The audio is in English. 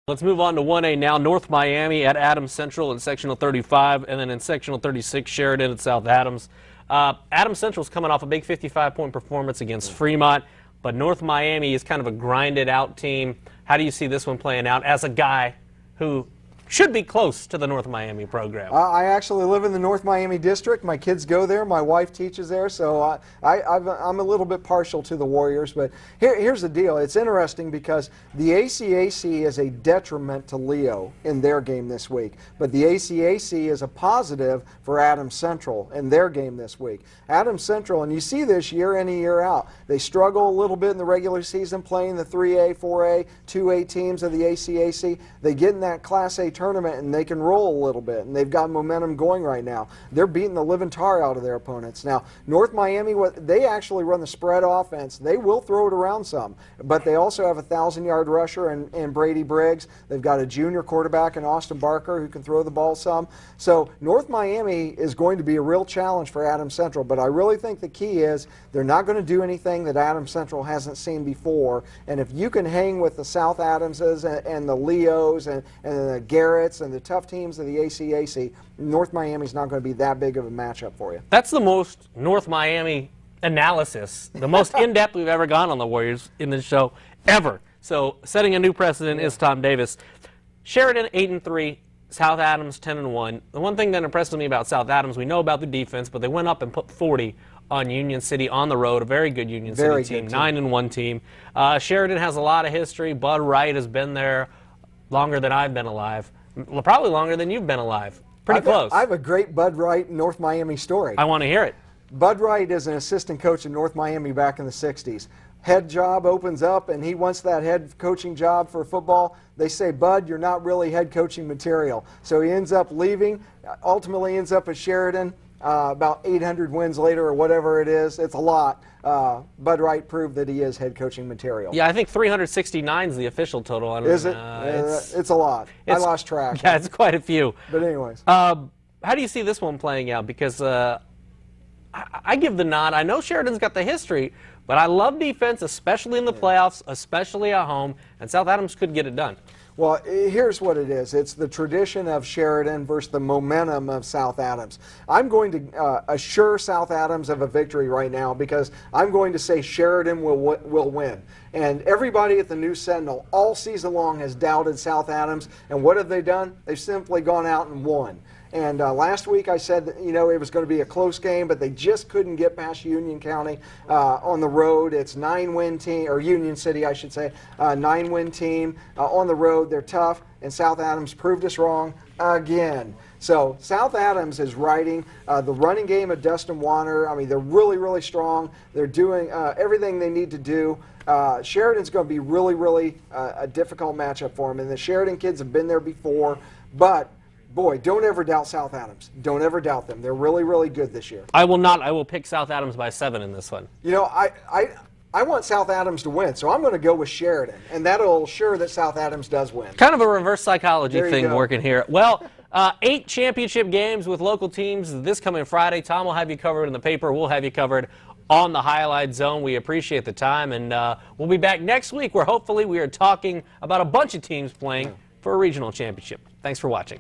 Let's move on to 1A now. North Miami at Adams Central in Sectional 35, and then in Sectional 36, Sheridan at South Adams. Adams Central's coming off a big 55-point performance against Fremont, but North Miami is kind of a grinded-out team. How do you see this one playing out as a guy who should be close to the North Miami program? I actually live in the North Miami district. My kids go there. My wife teaches there, so I'm a little bit partial to the Warriors. But here's the deal. It's interesting because the ACAC is a detriment to Leo in their game this week, but the ACAC is a positive for Adams Central in their game this week. Adams Central, and you see this year in and year out, they struggle a little bit in the regular season playing the 3A, 4A, 2A teams of the ACAC. They get in that Class A tournament and they can roll a little bit, and they've got momentum going right now. They're beating the living tar out of their opponents. Now, North Miami, they actually run the spread offense. They will throw it around some, but they also have a 1,000-yard rusher in Brady Briggs. They've got a junior quarterback in Austin Barker who can throw the ball some. So North Miami is going to be a real challenge for Adams Central, but I really think the key is they're not going to do anything that Adams Central hasn't seen before, and if you can hang with the South Adamses and the Leos and the Garretts and the tough teams of the ACAC, North Miami's not going to be that big of a matchup for you. That's the most North Miami analysis, the most in-depth we've ever gone on the Warriors in this show ever. So setting a new precedent is Tom Davis. Sheridan 8-3, South Adams 10-1. The one thing that impresses me about South Adams, we know about the defense, but they went up and put 40 on Union City on the road, a very good Union City team, 9-1 team. Sheridan has a lot of history. Bud Wright has been there longer than I've been alive. Well, probably longer than you've been alive. Pretty close. I have a great Bud Wright North Miami story. I want to hear it. Bud Wright is an assistant coach in North Miami back in the 60s. Head job opens up, and he wants that head coaching job for football. They say, Bud, you're not really head coaching material. So he ends up leaving, ultimately ends up at Sheridan. About 800 wins later or whatever it is. It's a lot. Bud Wright proved that he is head coaching material. Yeah, I think 369 is the official total. I don't is it? It's a lot. I lost track. Yeah, it's quite a few. But anyways. How do you see this one playing out? Because I give the nod. I know Sheridan's got the history, but I love defense, especially in the playoffs, especially at home, and South Adams could get it done. Well, here's what it is. It's the tradition of Sheridan versus the momentum of South Adams. I'm going to assure South Adams of a victory right now because I'm going to say Sheridan will win. And everybody at the News Sentinel all season long has doubted South Adams. And what have they done? They've simply gone out and won. And last week I said that, it was going to be a close game, but they just couldn't get past Union County on the road. It's 9-win team, or Union City, I should say, 9-win team on the road. They're tough, and South Adams proved us wrong again. So South Adams is riding the running game of Dustin Warner. I mean, they're really, really strong. They're doing everything they need to do. Sheridan's going to be really, really a difficult matchup for them, and the Sheridan kids have been there before, but boy, don't ever doubt South Adams. Don't ever doubt them. They're really, really good this year. I will not. I will pick South Adams by 7 in this one. I want South Adams to win, so I'm going to go with Sheridan, and that'll assure that South Adams does win. Kind of a reverse psychology thing working here. Well, 8 championship games with local teams this coming Friday. Tom will have you covered in the paper. We'll have you covered on the Highlight Zone. We appreciate the time, and we'll be back next week where hopefully we are talking about a bunch of teams playing for a regional championship. Thanks for watching.